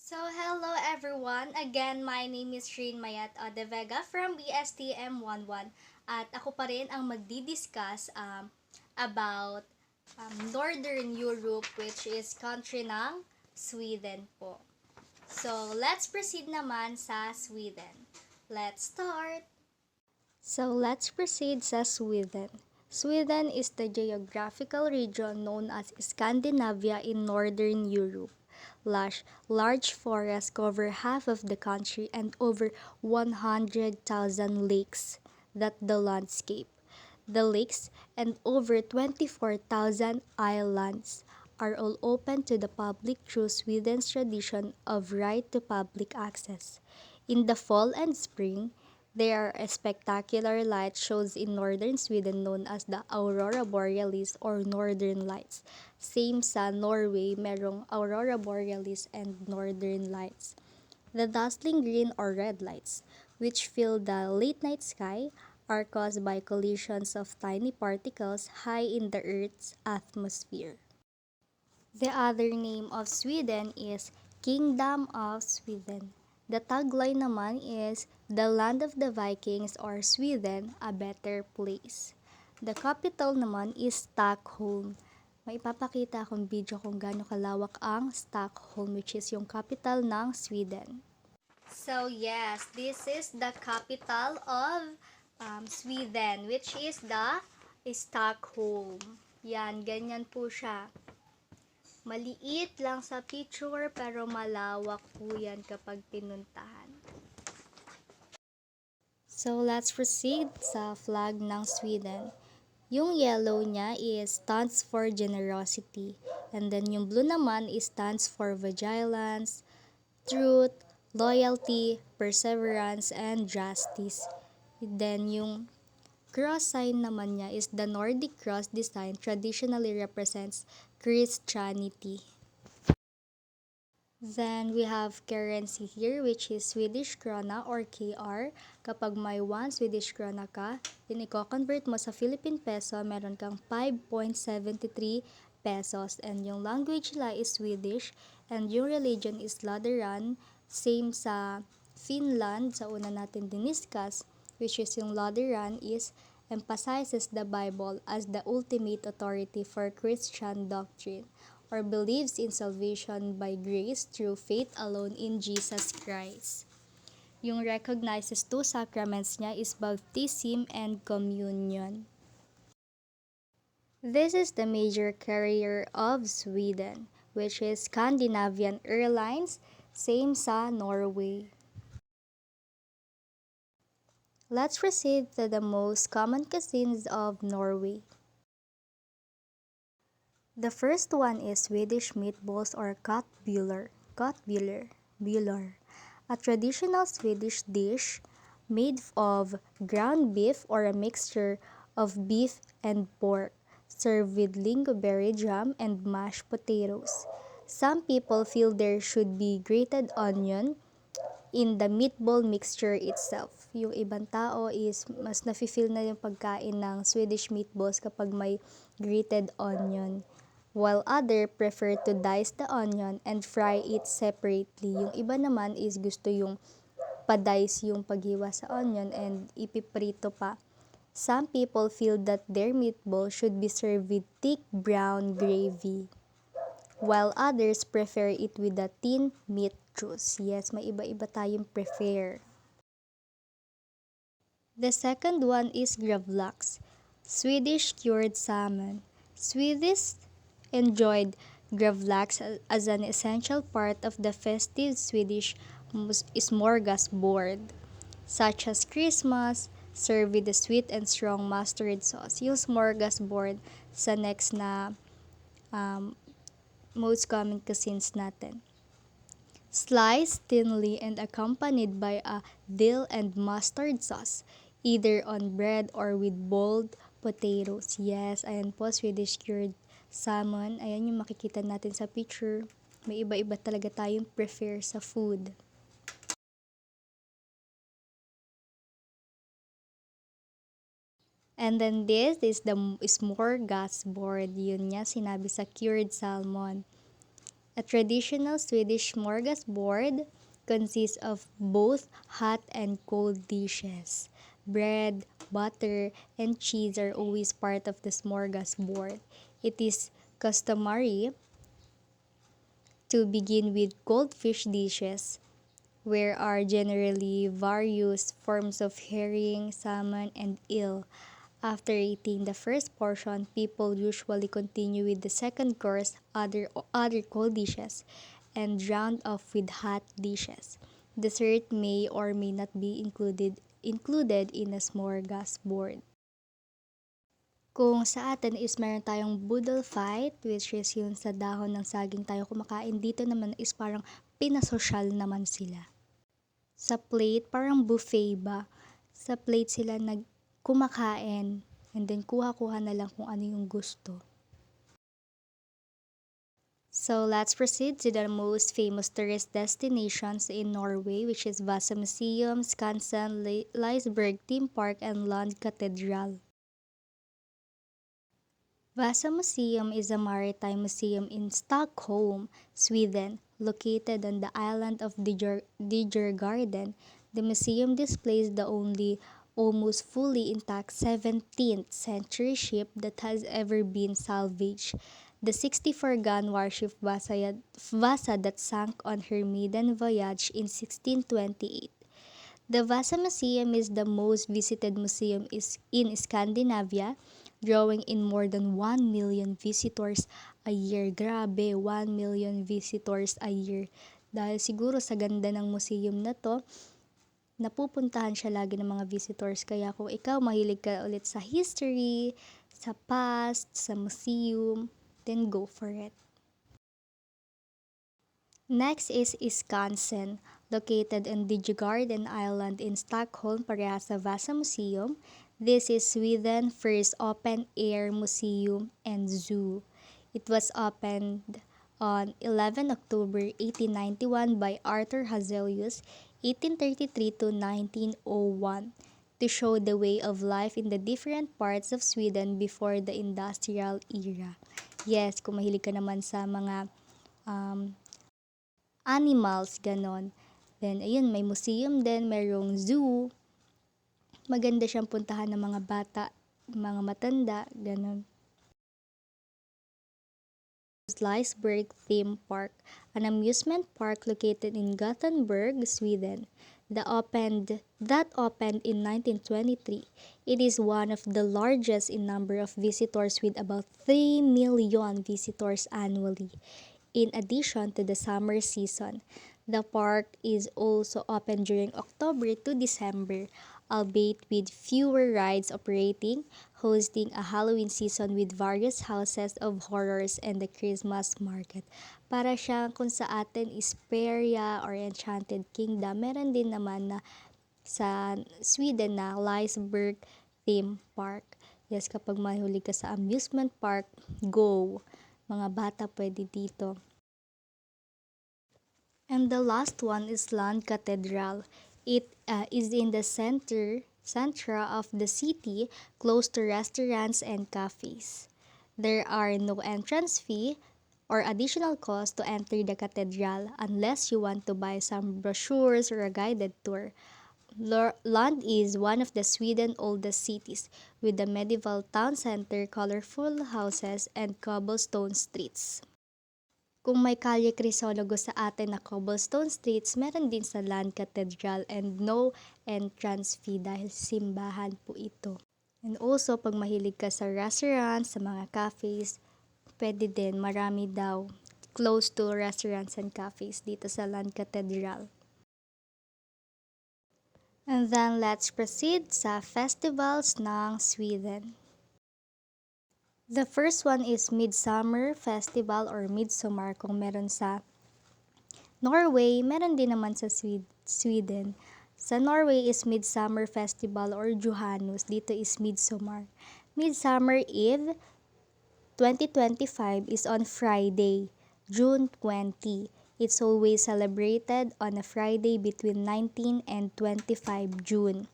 So, hello everyone. Again, my name is Shrin Mayat Odevega from BSTM11 at ako pa rin ang magdi-discuss about Northern Europe, which is country ng Sweden po. So, let's proceed naman sa Sweden. Let's start! So, let's proceed sa Sweden. Sweden is the geographical region known as Scandinavia in Northern Europe. Large forests cover half of the country and over 100,000 lakes that the landscape. The lakes and over 24,000 islands are all open to the public through Sweden's tradition of right to public access. In the fall and spring, there are spectacular light shows in northern Sweden known as the Aurora Borealis or Northern Lights. Same sa Norway, merong Aurora Borealis and Northern Lights. The dazzling green or red lights, which fill the late night sky, are caused by collisions of tiny particles high in the Earth's atmosphere. The other name of Sweden is Kingdom of Sweden. The tagline naman is The Land of the Vikings or Sweden, a Better Place. The capital naman is Stockholm. May ipapakita akong video kung gaano kalawak ang Stockholm, which is yung capital ng Sweden. So yes, this is the capital of Sweden, which is the Stockholm. Yan, ganyan po siya. Maliit lang sa picture pero malawak po yan kapag pinuntahan. So let's proceed sa flag ng Sweden. Yung yellow niya is stands for generosity. And then yung blue naman is stands for vigilance, truth, loyalty, perseverance, and justice. Then yung cross sign naman niya is the Nordic cross design traditionally represents Christianity. Then we have currency here which is Swedish krona or KR. Kapag may 1 Swedish krona ka, then i-convert mo sa Philippine peso, meron kang 5.73 pesos. And yung language nila is Swedish and yung religion is Lutheran. Same sa Finland, sa una natin diniscuss, which is yung Lutheran is emphasizes the Bible as the ultimate authority for Christian doctrine or believes in salvation by grace through faith alone in Jesus Christ. Yung recognizes two sacraments niya is baptism and communion. This is the major carrier of Sweden, which is Scandinavian Airlines, same sa Norway. Let's proceed to the most common cuisines of Norway. The first one is Swedish meatballs or köttbullar, a traditional Swedish dish made of ground beef or a mixture of beef and pork, served with lingonberry jam and mashed potatoes. Some people feel there should be grated onion in the meatball mixture itself. Yung ibang tao is mas nafe-feel na yung pagkain ng Swedish meatballs kapag may grated onion. While other prefer to dice the onion and fry it separately. Yung iba naman is gusto yung pa-dice yung paghiwa sa onion and ipiprito pa. Some people feel that their meatball should be served with thick brown gravy, while others prefer it with a thin meat juice. Yes, may iba-iba tayong prefer. The second one is gravlax, Swedish cured salmon. Swedes enjoyed gravlax as an essential part of the festive Swedish smorgasbord, such as Christmas, served with a sweet and strong mustard sauce. Yung smorgasbord sa next na um, most common cuisines natin. Sliced thinly and accompanied by a dill and mustard sauce, either on bread or with boiled potatoes. Yes, ayan po, Swedish cured salmon. Ayan yung makikita natin sa picture. May iba-iba talaga tayong prefer sa food. And then this is the smorgasbord. Yun niya sinabi sa cured salmon. A traditional Swedish smorgasbord consists of both hot and cold dishes. Bread, butter, and cheese are always part of the smorgasbord. It is customary to begin with cold fish dishes, where are generally various forms of herring, salmon, and eel. After eating the first portion, people usually continue with the second course, other cold dishes, and round off with hot dishes. Dessert may or may not be included in a smorgasbord. Kung sa atin is meron tayong boodle fight, which is yung sa dahon ng saging tayo kumakain, dito naman is parang pinasosyal naman sila. Sa plate, parang buffet ba? Sa plate sila kumakain, and then kuha-kuha na lang kung ano yung gusto. So let's proceed to the most famous tourist destinations in Norway, which is Vasa Museum, Skansen, Leisberg Theme Park, and Lund Cathedral. Vasa Museum is a maritime museum in Stockholm, Sweden, located on the island of Djurgården. The museum displays the only almost fully intact 17th century ship that has ever been salvaged. The 64-gun warship Vasa that sank on her maiden voyage in 1628. The Vasa Museum is the most visited museum in Scandinavia, drawing in more than 1 million visitors a year. Grabe, 1 million visitors a year. Dahil siguro sa ganda ng museum na to, napupuntahan siya lagi ng mga visitors. Kaya kung ikaw mahilig ka ulit sa history, sa past, sa museum, then go for it. Next is Skansen, located on Djurgården Island in Stockholm, parehas sa Vasa Museum. This is Sweden's first open-air museum and zoo. It was opened on 11 October 1891 by Arthur Hazelius, 1833 to 1901, to show the way of life in the different parts of Sweden before the industrial era. Yes, kung mahilig ka naman sa mga animals, ganon. Then, ayun, may museum din, mayroong zoo. Maganda siyang puntahan ng mga bata, mga matanda, ganon. Leisberg Theme Park, an amusement park located in Gothenburg, Sweden. That opened in 1923. It is one of the largest in number of visitors with about 3 million visitors annually. In addition to the summer season, the park is also open during October to December, albeit with fewer rides operating, hosting a Halloween season with various houses of horrors and the Christmas market. Para siyang kung sa atin is Feria or Enchanted Kingdom, meron din naman na sa Sweden na Leisberg Theme Park. Yes, kapag mahuli ka sa amusement park, go! Mga bata pwede dito. And the last one is Lund Cathedral. It is in the centra of the city, close to restaurants and cafes. There are no entrance fee or additional cost to enter the cathedral unless you want to buy some brochures or a guided tour. Lund is one of the Sweden's oldest cities, with the medieval town center, colorful houses, and cobblestone streets. Kung may Kalye Crisologo sa atin na cobblestone streets, meron din sa Lund Cathedral, and no entrance fee dahil simbahan po ito. And also, pag mahilig ka sa restaurants, sa mga cafes, pwede din, marami daw close to restaurants and cafes dito sa Lund Cathedral. And then, let's proceed sa festivals ng Sweden. The first one is Midsummer Festival or Midsommar kung meron sa Norway, meron din naman sa Sweden. Sa Norway is Midsummer Festival or Johannes, dito is Midsommar. Midsummer Eve 2025 is on Friday, June 20. It's always celebrated on a Friday between 19 and 25 June.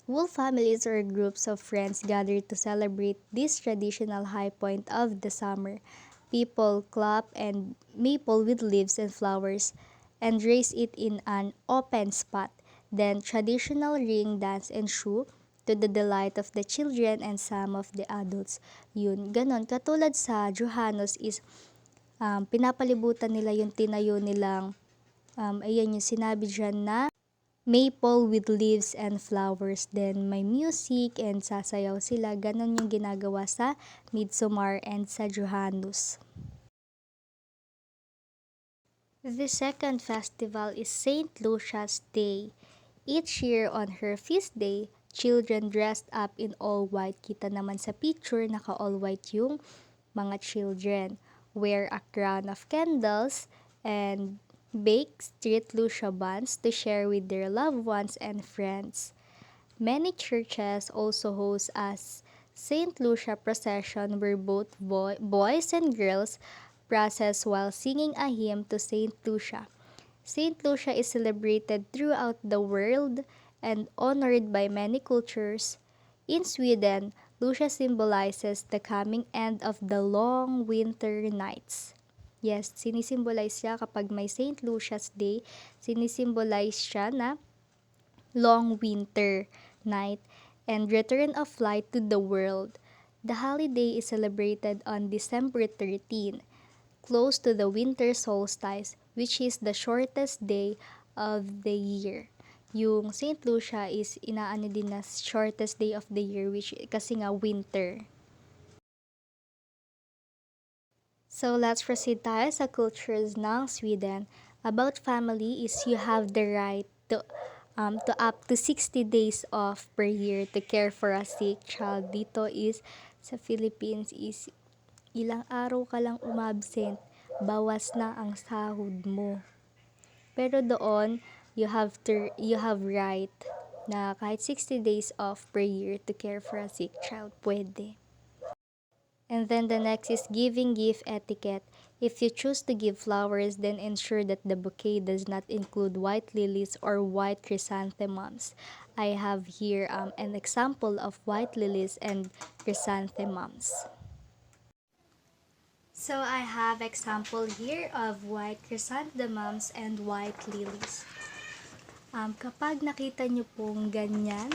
Whole families or groups of friends gather to celebrate this traditional high point of the summer. People clap and maple with leaves and flowers and raise it in an open spot. Then traditional ring dance ensue to the delight of the children and some of the adults. Yun, ganon. Katulad sa Johannes is pinapalibutan nila yung tinayo nilang, ayan yung sinabi dyan na maple with leaves and flowers. Then may music and sasayaw sila. Ganon yung ginagawa sa Midsommar and sa Johannes. The second festival is Saint Lucia's Day. Each year on her feast day, children dressed up in all white. Kita naman sa picture, naka all white yung mga children. Wear a crown of candles and bake street Lucia buns to share with their loved ones and friends. Many churches also host a Saint Lucia procession where both boys and girls process while singing a hymn to Saint Lucia. Saint Lucia is celebrated throughout the world and honored by many cultures. In Sweden, Lucia symbolizes the coming end of the long winter nights. Yes, sinisimbolize siya kapag may Saint Lucia's Day, sinisimbolize siya na long winter night and return of light to the world. The holiday is celebrated on December 13, close to the winter solstice, which is the shortest day of the year. Yung Saint Lucia is inaano din na shortest day of the year, which kasi nga winter. So let's proceed tayo sa cultures ng Sweden. About family is you have the right to up to 60 days off per year to care for a sick child. Dito is sa Philippines is ilang araw ka lang umabsent, bawas na ang sahod mo. Pero doon, you have right na kahit 60 days off per year to care for a sick child, pwede. And then the next is giving gift etiquette. If you choose to give flowers, then ensure that the bouquet does not include white lilies or white chrysanthemums. I have here an example of white lilies and chrysanthemums. So I have example here of white chrysanthemums and white lilies. Kapag nakita nyo pong ganyan,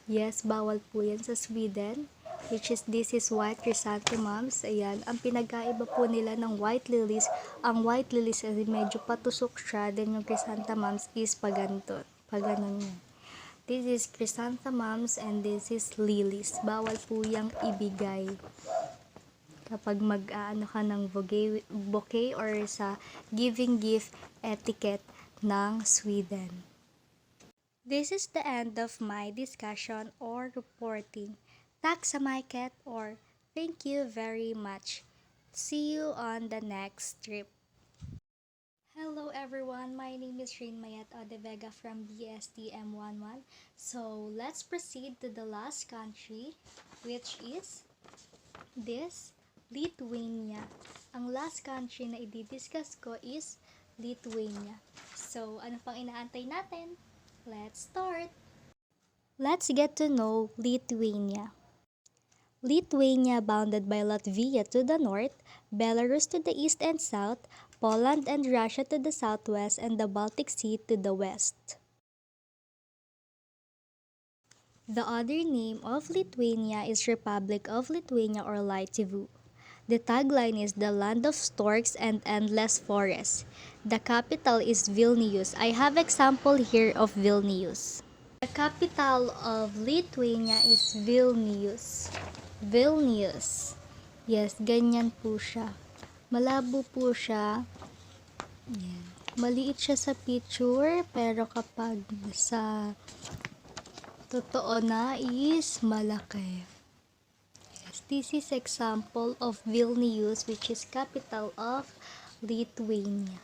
yes, bawal po yan sa Sweden. Which is, this is white chrysanthemums. Ayan, ang pinagkaiba po nila ng white lilies, ang white lilies ay medyo patusok siya, then yung chrysanthemums is paganto, paganon yun. This is chrysanthemums and this is lilies. Bawal po yung ibigay kapag mag-aano ka ng bouquet or sa giving gift etiquette ng Sweden. This is the end of my discussion or reporting. Tack sa mycket or thank you very much. See you on the next trip. Hello everyone, my name is Rin Mayat Odevega from BSTM11. So let's proceed to the last country, which is this, Lithuania. Ang last country na i-discuss ko is Lithuania. So ano pang inaantay natin? Let's start! Let's get to know Lithuania. Lithuania bounded by Latvia to the north, Belarus to the east and south, Poland and Russia to the southwest, and the Baltic Sea to the west. The other name of Lithuania is Republic of Lithuania or Lietuva. The tagline is the land of storks and endless forests. The capital is Vilnius. I have example here of Vilnius. The capital of Lithuania is Vilnius. Vilnius. Yes, ganyan po siya. Malabo po siya. Yan. Maliit siya sa picture, pero kapag sa totoo na is malaki. Yes, this is example of Vilnius, which is capital of Lithuania.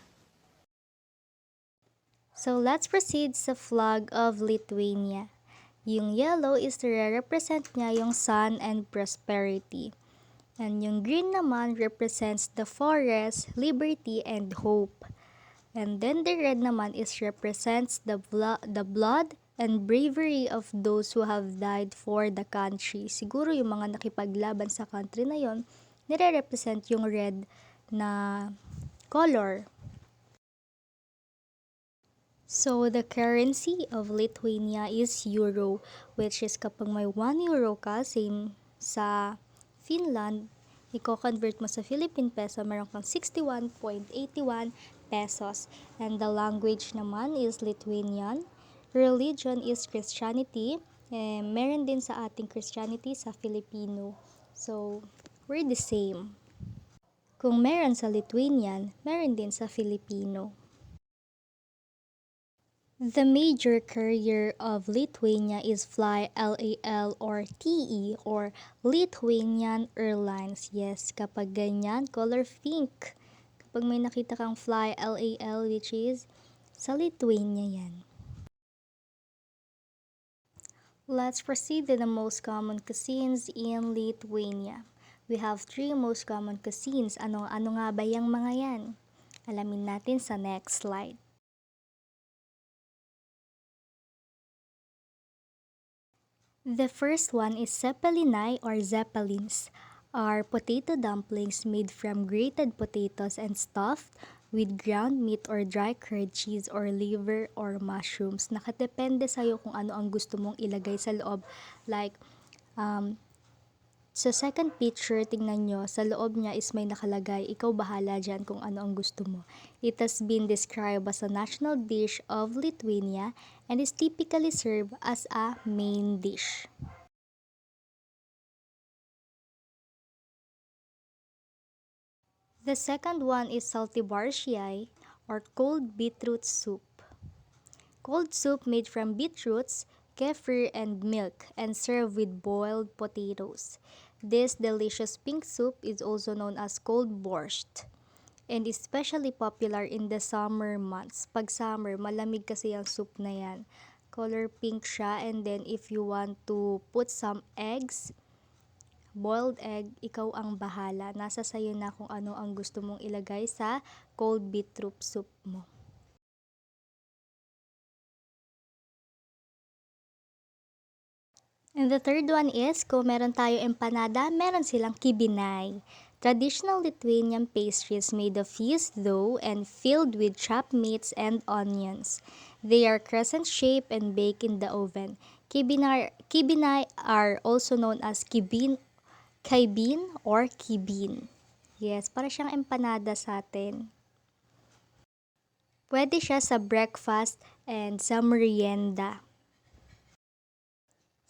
So let's proceed sa flag of Lithuania. Yung yellow is to represent niya yung sun and prosperity. And yung green naman represents the forest, liberty, and hope. And then the red naman is represents the blood and bravery of those who have died for the country. Siguro yung mga nakipaglaban sa country na yon, nire-represent yung red na color. So, the currency of Lithuania is euro, which is kapag may 1 euro ka, same sa Finland, i-convert mo sa Philippine peso, meron kang 61.81 pesos. And the language naman is Lithuanian. Religion is Christianity. Meron din sa ating Christianity sa Filipino. So, we're the same. Kung meron sa Lithuanian, meron din sa Filipino. The major carrier of Lithuania is Fly LAL or TE or Lithuanian Airlines. Yes, kapag ganyan, color pink. Kapag may nakita kang Fly LAL, which is sa Lithuania yan. Let's proceed to the most common cuisines in Lithuania. We have 3 most common cuisines. Ano nga ba yung mga yan? Alamin natin sa next slide. The first one is zeppelinai or zeppelins, are potato dumplings made from grated potatoes and stuffed with ground meat or dry curd cheese or liver or mushrooms. Nakadepende sa'yo kung ano ang gusto mong ilagay sa loob. Like, sa second picture, tingnan nyo, sa loob niya is may nakalagay. Ikaw bahala dyan kung ano ang gusto mo. It has been described as a national dish of Lithuania and is typically served as a main dish. The second one is salty barshai or cold beetroot soup. Cold soup made from beetroots, kefir, and milk and served with boiled potatoes. This delicious pink soup is also known as cold borscht and is especially popular in the summer months. Pag summer, malamig kasi ang soup na yan. Color pink siya, and then if you want to put some eggs, boiled egg, ikaw ang bahala. Nasa sayo na kung ano ang gusto mong ilagay sa cold beetroot soup mo. And the third one is, kung meron tayo empanada, meron silang kibinay. Traditional Lithuanian pastries made of yeast dough and filled with chopped meats and onions. They are crescent-shaped and baked in the oven. Kibinay are also known as kaibin or kibin. Yes, para siyang empanada sa atin. Pwede siya sa breakfast and sa merienda.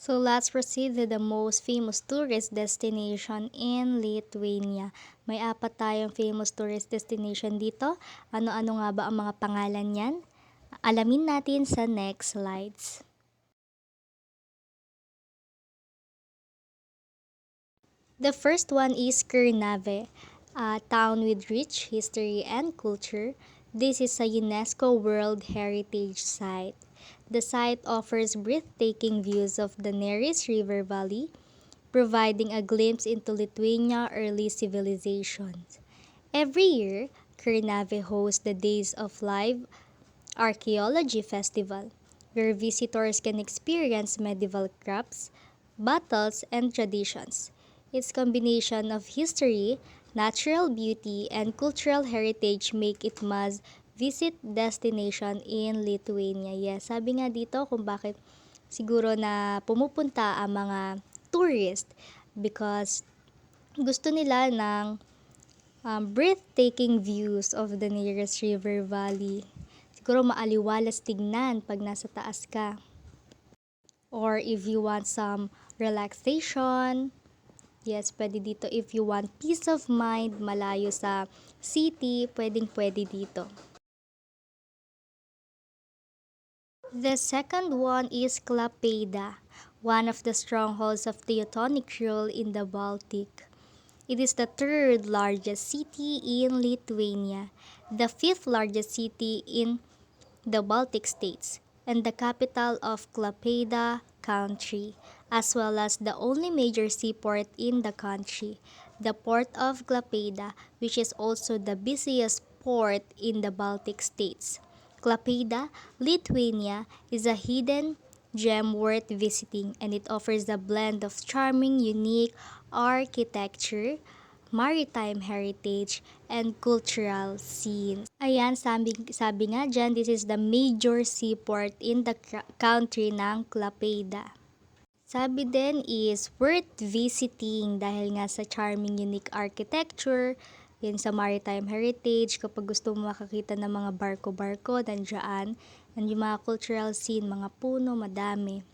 So let's proceed to the most famous tourist destination in Lithuania. May 4 tayong famous tourist destination dito. Ano-ano nga ba ang mga pangalan niyan? Alamin natin sa next slides. The first one is Kernave, a town with rich history and culture. This is a UNESCO World Heritage Site. The site offers breathtaking views of the Neris River Valley, providing a glimpse into Lithuania's early civilizations. Every year, Kernave hosts the Days of Live Archaeology Festival, where visitors can experience medieval crafts, battles, and traditions. Its combination of history, natural beauty, and cultural heritage make it must-visit destination in Lithuania. Yes, sabi nga dito kung bakit siguro na pumupunta ang mga tourist because gusto nila ng breathtaking views of the Neris River Valley. Siguro maaliwalas tignan pag nasa taas ka. Or if you want some relaxation, yes, pwede dito. If you want peace of mind, malayo sa city, pwede dito. The second one is Klaipėda, one of the strongholds of Teutonic rule in the Baltic. It is the 3rd largest city in Lithuania, the 5th largest city in the Baltic states, and the capital of Klaipėda country, as well as the only major seaport in the country, the port of Klaipėda, which is also the busiest port in the Baltic states. Klaipėda, Lithuania, is a hidden gem worth visiting, and it offers a blend of charming, unique architecture, maritime heritage, and cultural scenes. Ayan, sabi nga dyan, this is the major seaport in the country ng Klaipeda. Sabi din is worth visiting dahil nga sa charming unique architecture, yun sa maritime heritage, kapag gusto mo makakita ng mga barko-barko, nandiyan, and yung mga cultural scene, mga puno, madami.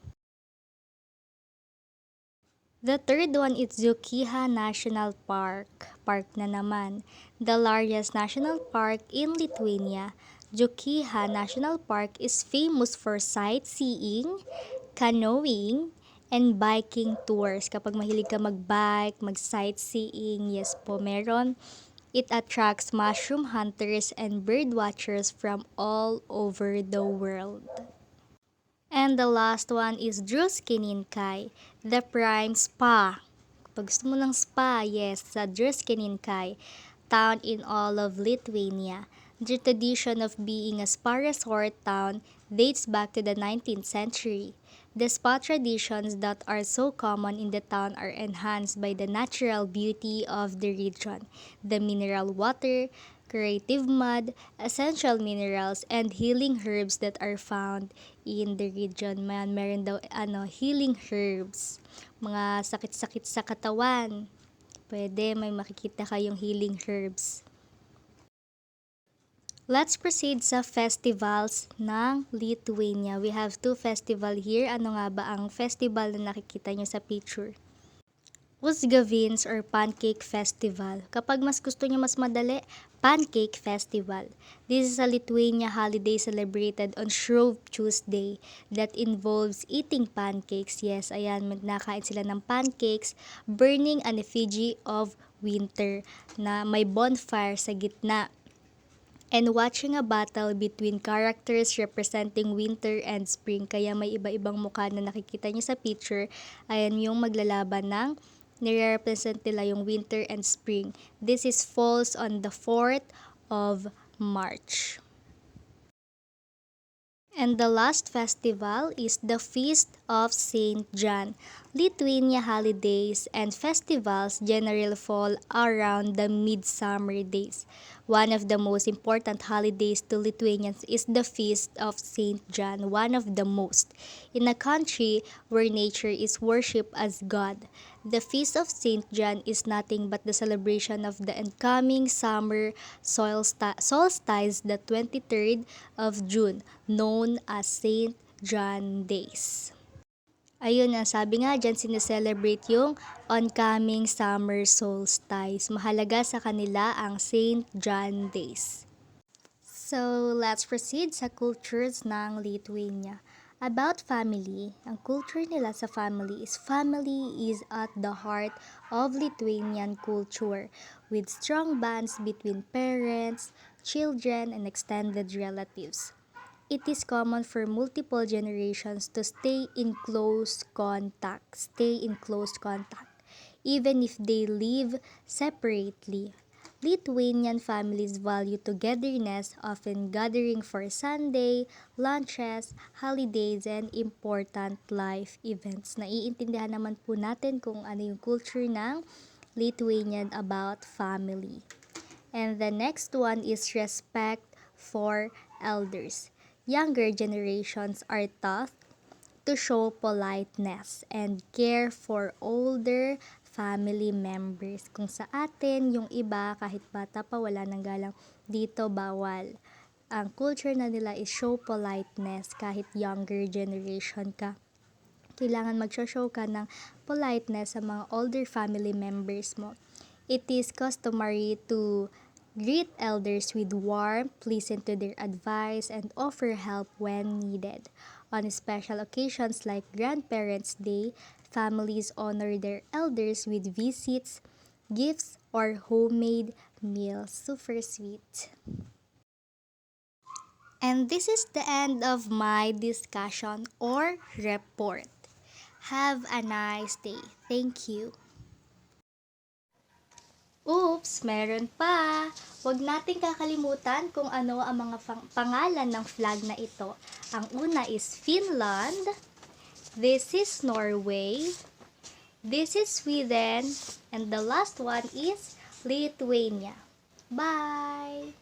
The third one is Jukiha National Park. Park na naman. The largest national park in Lithuania, Jukiha National Park is famous for sightseeing, canoeing, and biking tours. Kapag mahilig ka mag-bike, mag-sightseeing, yes po, meron. It attracts mushroom hunters and bird watchers from all over the world. And the last one is Druskininkai, the prime spa. Pag gusto mo ng spa, yes, sa Druskininkai, town in all of Lithuania. The tradition of being a spa resort town dates back to the 19th century. The spa traditions that are so common in the town are enhanced by the natural beauty of the region, the mineral water, creative mud, essential minerals, and healing herbs that are found in the region. Meron daw healing herbs, mga sakit-sakit sa katawan. Pwede may makikita kayong healing herbs. Let's proceed sa festivals ng Lithuania. We have two festival here. Ano nga ba ang festival na nakikita nyo sa picture? Uzgavins or Pancake Festival. Kapag mas gusto niyo mas madali, Pancake Festival. This is a Lithuania holiday celebrated on Shrove Tuesday that involves eating pancakes. Yes, ayan, nakain sila ng pancakes, burning an effigy of winter na may bonfire sa gitna, and watching a battle between characters representing winter and spring. Kaya may iba-ibang mukha na nakikita niyo sa picture. Ayan yung maglalaban ng nire-represent nila yung winter and spring. This is falls on the 4th of March. And the last festival is the Feast of Saint John. Lithuania holidays and festivals generally fall around the midsummer days. One of the most important holidays to Lithuanians is the Feast of Saint John, one of the most. In a country where nature is worshipped as God, the Feast of Saint John is nothing but the celebration of the incoming summer solstice, the 23rd of June, known as Saint John Days. Ayun nga, sabi nga dyan, sineselebrate yung oncoming summer solstice. Mahalaga sa kanila ang Saint John Days. So, let's proceed sa cultures ng Lithuania. About family, ang culture nila sa family is at the heart of Lithuanian culture, with strong bonds between parents, children, and extended relatives. It is common for multiple generations to stay in close contact, even if they live separately. Lithuanian families value togetherness, often gathering for Sunday, lunches, holidays, and important life events. Naiintindihan naman po natin kung ano yung culture ng Lithuanian about family. And the next one is respect for elders. Younger generations are taught to show politeness and care for older family members. Kung sa atin, yung iba, kahit bata pa, wala nang galang, dito bawal. Ang culture na nila is show politeness kahit younger generation ka. Kailangan mag-show ka ng politeness sa mga older family members mo. It is customary to greet elders with warmth, listen to their advice, and offer help when needed. On special occasions like Grandparents' Day, families honor their elders with visits, gifts, or homemade meals. Super sweet. And this is the end of my discussion or report. Have a nice day. Thank you. Oops, meron pa! Huwag nating kakalimutan kung ano ang mga pangalan ng flag na ito. Ang una is Finland, this is Norway, this is Sweden, and the last one is Lithuania. Bye!